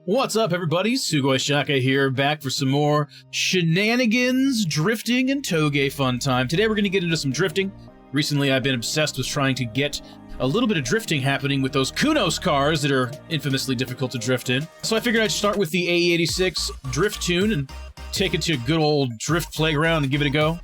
What's up, everybody? SugoiShakka here, back for some more shenanigans, drifting, and toge fun time. Today we're going to get into some drifting. Recently I've been obsessed with trying to get a little bit of drifting happening with those Kunos cars that are infamously difficult to drift in. So I figured I'd start with the AE86 drift tune and take it to a good old drift playground and give it a go.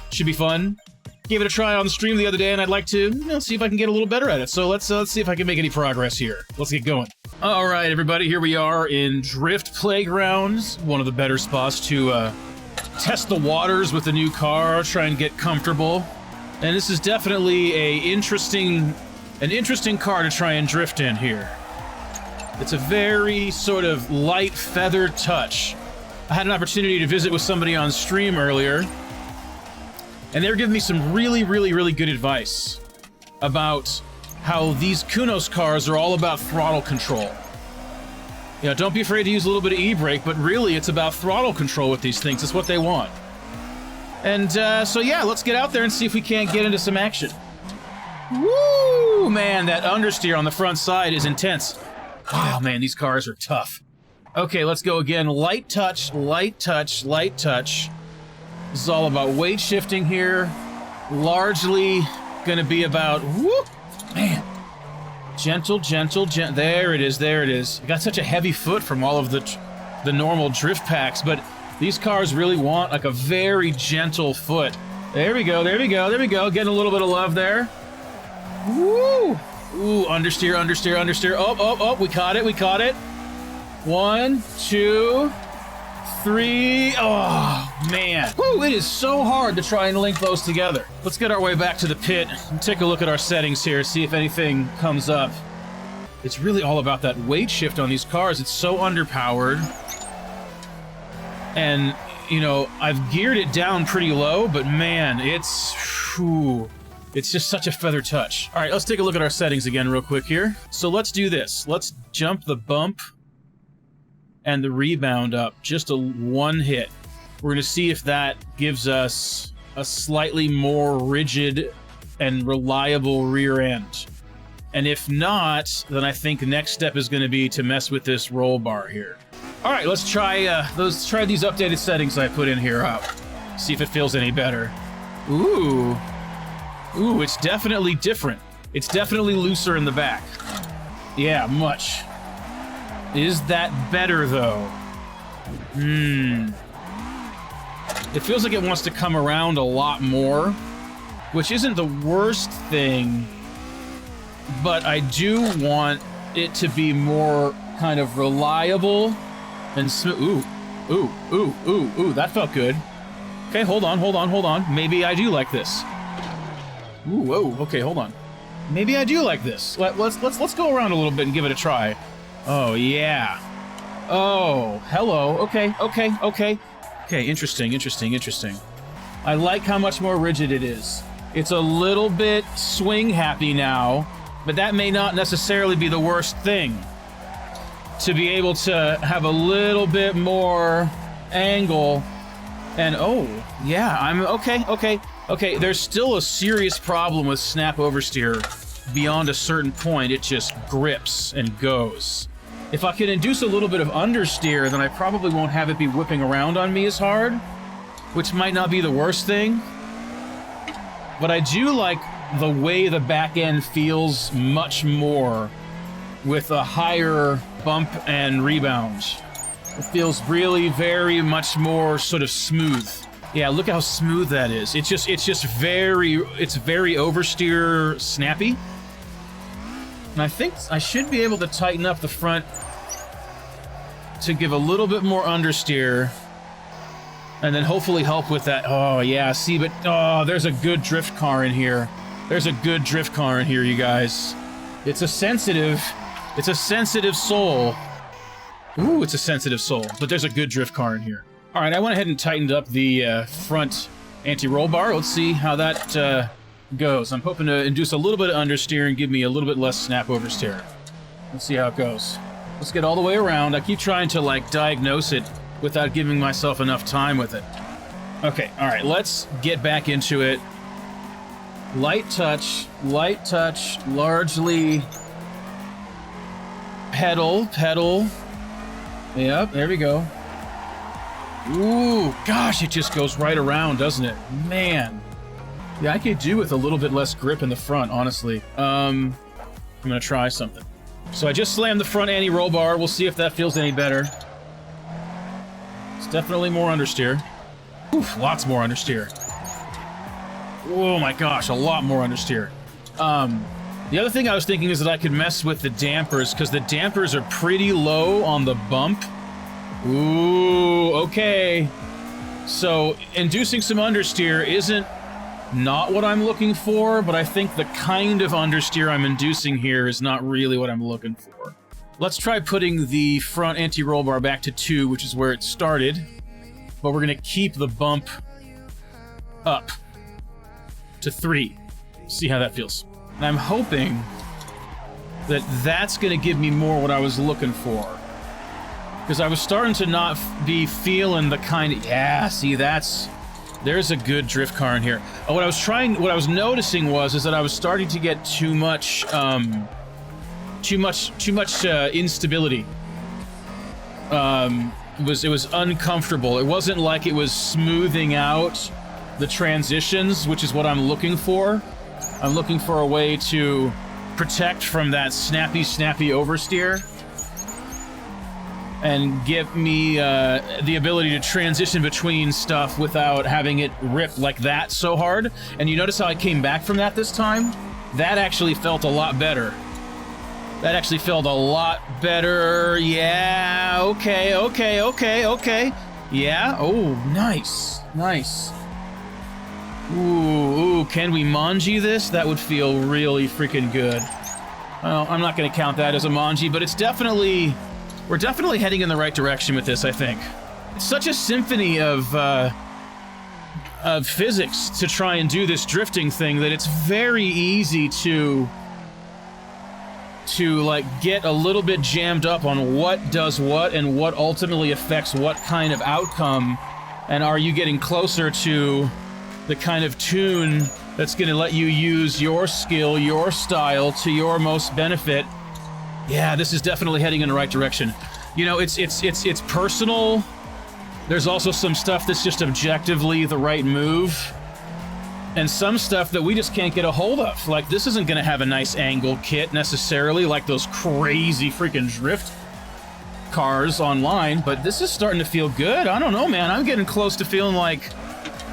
Should be fun. Gave it a try on the stream the other day, and I'd like to see if I can get a little better at it. So let's see if I can make any progress here. Let's get going. All right, everybody, here we are in Drift Playgrounds, one of the better spots to test the waters with the new car, try and get comfortable. And this is definitely an interesting car to try and drift in here. It's a very sort of light feather touch. I had an opportunity to visit with somebody on stream earlier, and they were giving me some really good advice about how these Kunos cars are all about throttle control. You know, don't be afraid to use a little bit of e-brake, but really it's about throttle control with these things. It's what they want. And so yeah, let's get out there and see if we can't get into some action. Woo! Man, that understeer on the front side is intense. Oh man, these cars are tough. Okay, let's go again. Light touch, light touch, light touch. This is all about weight shifting here. Largely gonna be about, whoop, man. Gentle, gentle, there it is, there it is. I got such a heavy foot from all of the normal drift packs, but these cars really want like a very gentle foot. There we go, there we go, there we go. Getting a little bit of love there. Woo! Ooh, understeer, understeer, understeer. Oh, we caught it, we caught it. 1, 2, 3. Oh, man. Woo, it is so hard to try and link those together. Let's get our way back to the pit and take a look at our settings here, see if anything comes up. It's really all about that weight shift on these cars. It's so underpowered. And, you know, I've geared it down pretty low, but man, it's just such a feather touch. All right, let's take a look at our settings again real quick here. So let's do this. Let's jump the bump and the rebound up just one hit. We're gonna see if that gives us a slightly more rigid and reliable rear end. And if not, then I think the next step is gonna be to mess with this roll bar here. All right, let's try these updated settings I put in here out. See if it feels any better. Ooh, it's definitely different. It's definitely looser in the back. Yeah, much. Is that better, though? It feels like it wants to come around a lot more, which isn't the worst thing, but I do want it to be more kind of reliable and smooth. Ooh, that felt good. Okay, hold on. Maybe I do like this. Ooh, whoa, okay, hold on. Maybe I do like this. Let's go around a little bit and give it a try. Oh, yeah. Oh, hello. Okay. Okay, interesting. I like how much more rigid it is. It's a little bit swing happy now, but that may not necessarily be the worst thing. To be able to have a little bit more angle and oh, yeah, I'm okay. There's still a serious problem with snap oversteer. Beyond a certain point, it just grips and goes. If I can induce a little bit of understeer, then I probably won't have it be whipping around on me as hard, which might not be the worst thing. But I do like the way the back end feels much more with a higher bump and rebound. It feels really very much more sort of smooth. Yeah, look how smooth that is. It's very oversteer snappy. And I think I should be able to tighten up the front to give a little bit more understeer and then hopefully help with that. Oh yeah, see, but oh, there's a good drift car in here. There's a good drift car in here, you guys. It's a sensitive soul. Ooh, it's a sensitive soul, but there's a good drift car in here. All right, I went ahead and tightened up the front anti-roll bar. Let's see how that goes. I'm hoping to induce a little bit of understeer and give me a little bit less snap oversteer. Let's see how it goes. Let's get all the way around. I keep trying to like diagnose it without giving myself enough time with it. Okay, all right, let's get back into it. Light touch, largely pedal, Yep, there we go. Ooh, gosh, it just goes right around, doesn't it? Man. Yeah, I could do with a little bit less grip in the front, honestly. I'm gonna try something. So I just slammed the front anti-roll bar. We'll see if that feels any better. It's definitely more understeer. Oof, lots more understeer. Oh my gosh, a lot more understeer. The other thing I was thinking is that I could mess with the dampers, because the dampers are pretty low on the bump. Ooh, okay. So, inducing some understeer isn't not what I'm looking for, but I think the kind of understeer I'm inducing here is not really what I'm looking for. Let's try putting the front anti-roll bar back to 2, which is where it started, but we're going to keep the bump up to 3. See how that feels. And I'm hoping that that's going to give me more what I was looking for. Because I was starting to not be feeling the kind of... Yeah, see, there's a good drift car in here. What I was noticing is that I was starting to get too much instability. It was uncomfortable. It wasn't like it was smoothing out the transitions, which is what I'm looking for. I'm looking for a way to protect from that snappy oversteer and give me the ability to transition between stuff without having it rip like that so hard. And you notice how I came back from that this time? That actually felt a lot better. That actually felt a lot better. Yeah, okay. Yeah, oh, nice. Ooh, can we manji this? That would feel really freaking good. Well, I'm not going to count that as a manji, but it's definitely... We're definitely heading in the right direction with this, I think. It's such a symphony of physics to try and do this drifting thing that it's very easy to like get a little bit jammed up on what does what and what ultimately affects what kind of outcome, and are you getting closer to the kind of tune that's going to let you use your skill, your style to your most benefit. Yeah, this is definitely heading in the right direction. You know, it's personal. There's also some stuff that's just objectively the right move. And some stuff that we just can't get a hold of. Like, this isn't going to have a nice angle kit necessarily, like those crazy freaking drift cars online, but this is starting to feel good. I don't know, man. I'm getting close to feeling like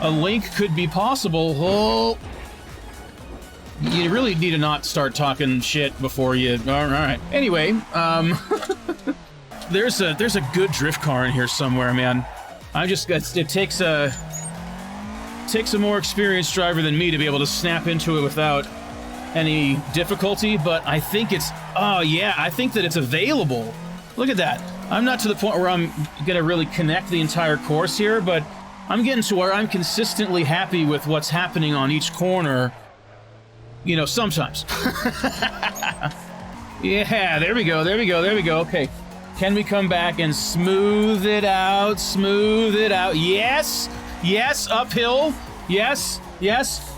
a link could be possible. Oh, you really need to not start talking shit before you... All right. Anyway, there's a good drift car in here somewhere, man. It takes a more experienced driver than me to be able to snap into it without any difficulty, but I think it's... Oh, yeah, I think that it's available. Look at that. I'm not to the point where I'm gonna really connect the entire course here, but I'm getting to where I'm consistently happy with what's happening on each corner. You know, sometimes. Yeah, there we go. Okay. Can we come back and smooth it out? Yes, uphill. Yes.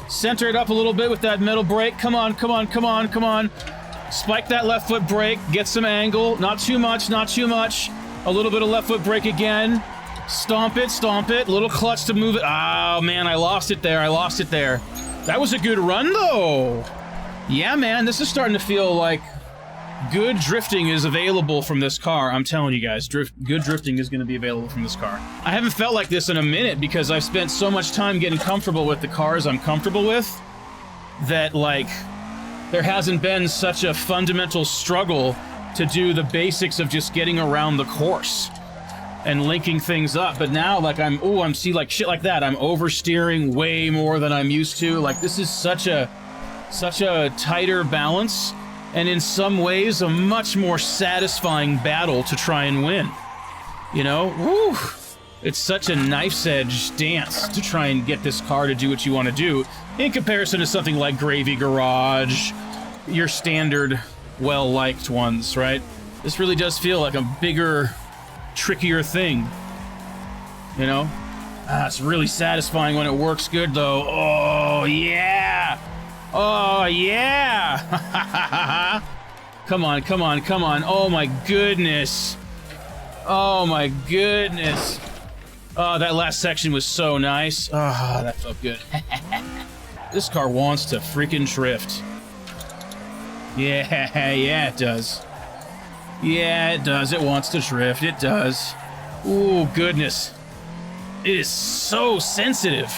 Center it up a little bit with that middle brake. Come on. Spike that left foot brake. Get some angle. Not too much. A little bit of left foot brake again. Stomp it. Little clutch to move it. Oh, man, I lost it there. That was a good run, though. Yeah, man, this is starting to feel like good drifting is available from this car. I'm telling you guys, good drifting is going to be available from this car. I haven't felt like this in a minute because I've spent so much time getting comfortable with the cars I'm comfortable with that, like, there hasn't been such a fundamental struggle to do the basics of just getting around the course and linking things up. But now, like, I'm see, like, shit like that. I'm oversteering way more than I'm used to. Like, this is such a tighter balance, and in some ways, a much more satisfying battle to try and win. You know? Woo! It's such a knife's edge dance to try and get this car to do what you want to do, in comparison to something like Gravy Garage, your standard, well-liked ones, right? This really does feel like a bigger, trickier thing, you know? It's really satisfying when it works good, though. Oh, yeah! Come on. Oh, my goodness. Oh my goodness. Oh, that last section was so nice. Ah, that felt good. This car wants to freaking drift. Yeah, it does. Yeah, it does. It wants to drift. It does. Ooh, goodness. It is so sensitive.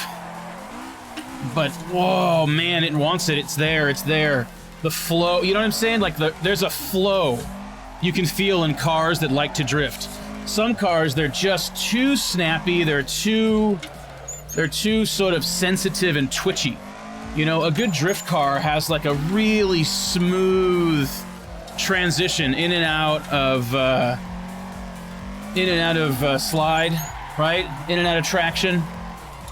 But, whoa, man, it wants it. It's there. It's there. The flow, you know what I'm saying? Like, there's a flow you can feel in cars that like to drift. Some cars, they're just too snappy. They're too sort of sensitive and twitchy. You know, a good drift car has like a really smooth transition in and out of slide, right? In and out of traction.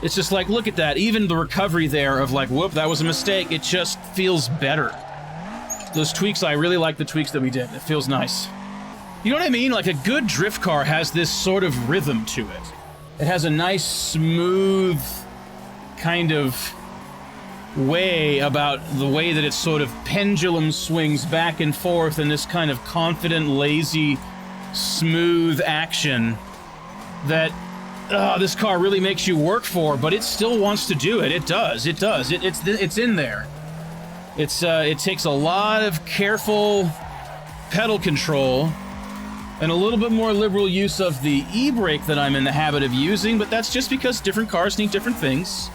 It's just like, look at that. Even the recovery there of like, whoop, that was a mistake. It just feels better. Those tweaks, I really like the tweaks that we did. It feels nice. You know what I mean? Like a good drift car has this sort of rhythm to it. It has a nice, smooth kind of way about the way that it sort of pendulum swings back and forth in this kind of confident, lazy, smooth action that this car really makes you work for, but it still wants to do it. It does. It does. It's in there. It takes a lot of careful pedal control and a little bit more liberal use of the e-brake that I'm in the habit of using, but that's just because different cars need different things.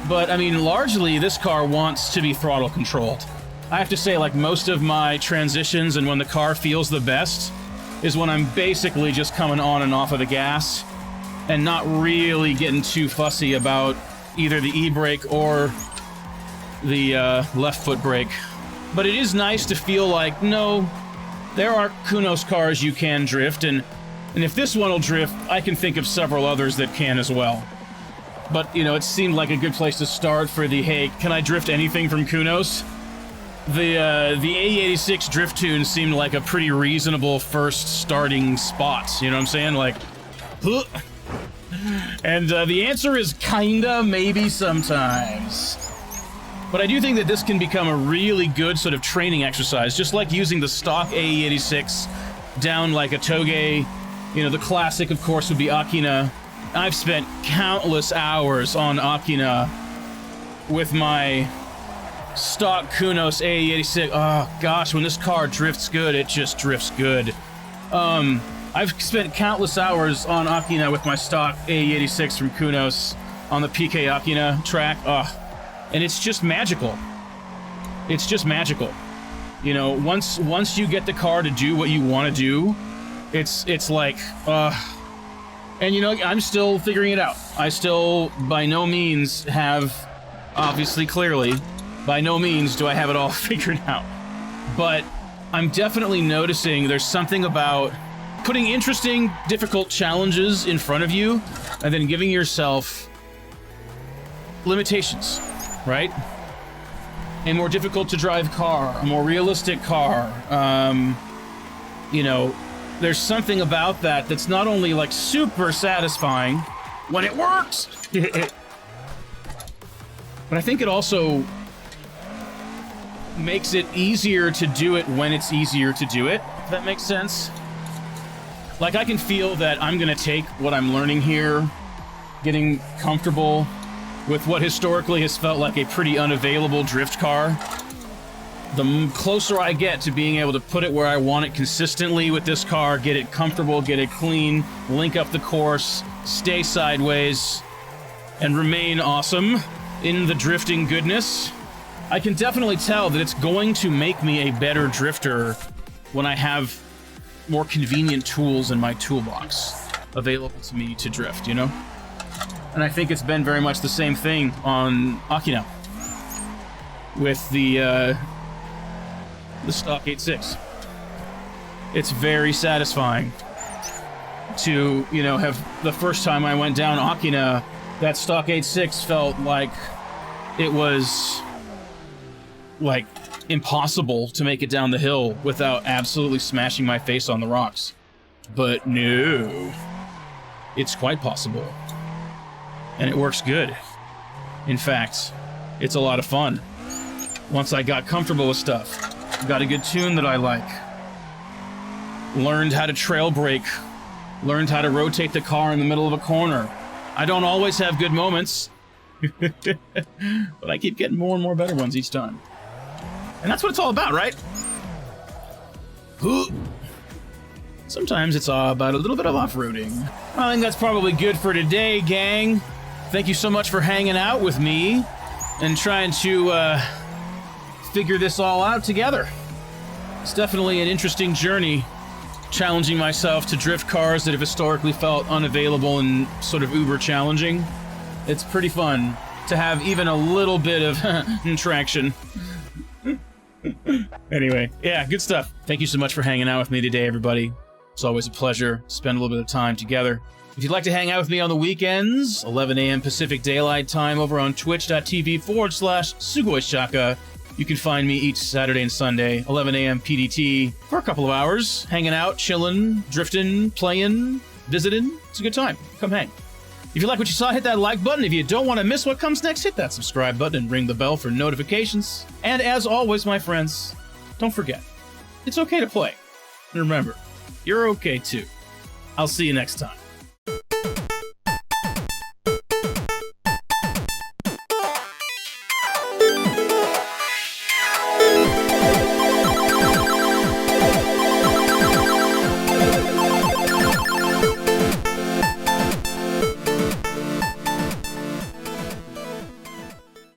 But, I mean, largely, this car wants to be throttle controlled. I have to say, like, most of my transitions and when the car feels the best is when I'm basically just coming on and off of the gas and not really getting too fussy about either the e-brake or the left foot brake. But it is nice to feel like, no, there are Kunos cars you can drift, and if this one will drift, I can think of several others that can as well. But, you know, it seemed like a good place to start for the, hey, can I drift anything from Kunos? The A86 drift tune seemed like a pretty reasonable first starting spot, you know what I'm saying? Like, huh. And the answer is kinda, maybe, sometimes. But I do think that this can become a really good sort of training exercise, just like using the stock AE86 down like a Toge. You know, the classic, of course, would be Akina. I've spent countless hours on Akina with my stock Kunos AE86. Oh, gosh, when this car drifts good, it just drifts good. I've spent countless hours on Akina with my stock AE86 from Kunos on the PK Akina track. And it's just magical. It's just magical. You know, once you get the car to do what you want to do, it's like, and you know, I'm still figuring it out. I still, by no means have, obviously, clearly, by no means do I have it all figured out. But I'm definitely noticing there's something about putting interesting, difficult challenges in front of you, and then giving yourself limitations. Right? A more difficult to drive car, a more realistic car. You know, there's something about that that's not only like super satisfying when it works, but I think it also makes it easier to do it when it's easier to do it, if that makes sense. Like, I can feel that I'm gonna take what I'm learning here, getting comfortable with what historically has felt like a pretty unavailable drift car. The closer I get to being able to put it where I want it consistently with this car, get it comfortable, get it clean, link up the course, stay sideways, and remain awesome in the drifting goodness, I can definitely tell that it's going to make me a better drifter when I have more convenient tools in my toolbox available to me to drift, you know? And I think it's been very much the same thing on Akina with the stock 8.6. It's very satisfying to, you know, have the first time I went down Akina, that stock 8.6 felt like it was like impossible to make it down the hill without absolutely smashing my face on the rocks. But no, it's quite possible. And it works good. In fact, it's a lot of fun. Once I got comfortable with stuff, got a good tune that I like, learned how to trail brake Learned how to rotate the car in the middle of a corner. I don't always have good moments, but I keep getting more and more better ones each time. And that's what it's all about, right? Sometimes it's all about a little bit of off-roading. I think that's probably good for today, gang. Thank you so much for hanging out with me and trying to figure this all out together. It's definitely an interesting journey, challenging myself to drift cars that have historically felt unavailable and sort of uber challenging. It's pretty fun to have even a little bit of traction. Anyway, yeah, good stuff. Thank you so much for hanging out with me today, everybody. It's always a pleasure to spend a little bit of time together. If you'd like to hang out with me on the weekends, 11 a.m. Pacific Daylight Time over on twitch.tv/SugoiShakka. You can find me each Saturday and Sunday, 11 a.m. PDT, for a couple of hours, hanging out, chilling, drifting, playing, visiting. It's a good time. Come hang. If you like what you saw, hit that like button. If you don't want to miss what comes next, hit that subscribe button and ring the bell for notifications. And as always, my friends, don't forget, it's okay to play. And remember, you're okay too. I'll see you next time.